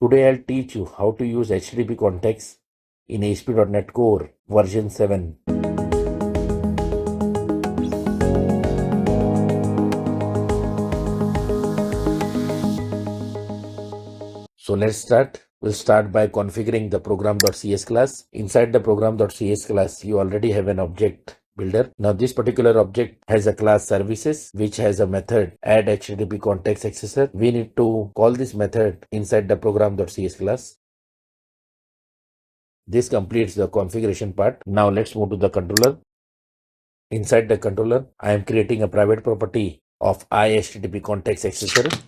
Today I'll teach you how to use HTTP context in ASP.NET Core version 7. So let's start. We'll start by configuring the program.cs class. Inside the program.cs class, you already have an object builder. Now this particular object has a class services which has a method add HTTP context accessor. We need to call this method inside the program.cs class. This completes the configuration part. Now let's move to the controller. Inside the controller, I am creating a private property of HttpContext accessor.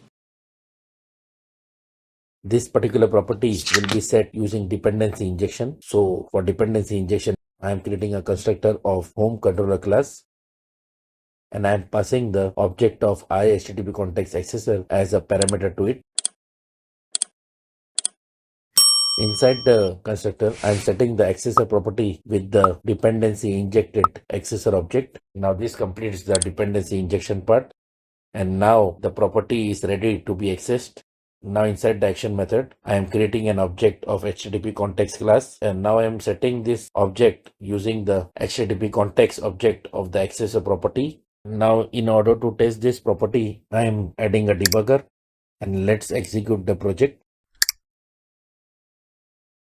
This particular property will be set using dependency injection. So for dependency injection, I am creating a constructor of home controller class and I am passing the object of HttpContext accessor as a parameter to it. Inside the constructor, I am setting the accessor property with the dependency injected accessor object. Now this completes the dependency injection part. And now the property is ready to be accessed. Now inside the action method, I am creating an object of HTTP context class, and now I am setting this object using the HTTP context object of the accessor property. Now in order to test this property, I am adding a debugger, and let's execute the project.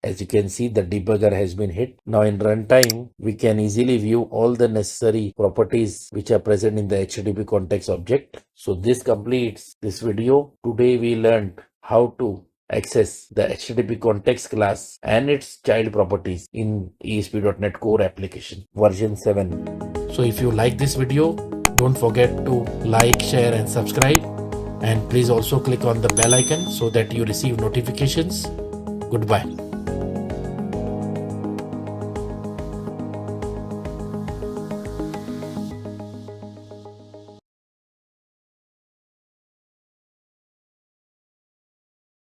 As you can see, the debugger has been hit. Now in runtime, we can easily view all the necessary properties which are present in the HTTP context object. So this completes this video. Today we learned how to access the HTTP context class and its child properties in ASP.NET Core application version 7. So if you like this video, don't forget to like, share and subscribe. And please also click on the bell icon so that you receive notifications. Goodbye.